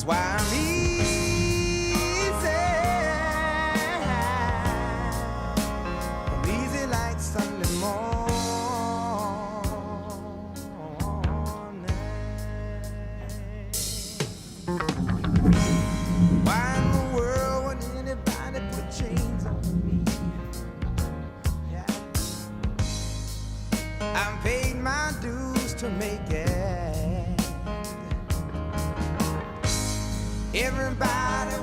why I'm easy. I'm easy like Sunday morning. Why in the world would anybody put chains on me? Yeah. I've paid my dues to make it. Everybody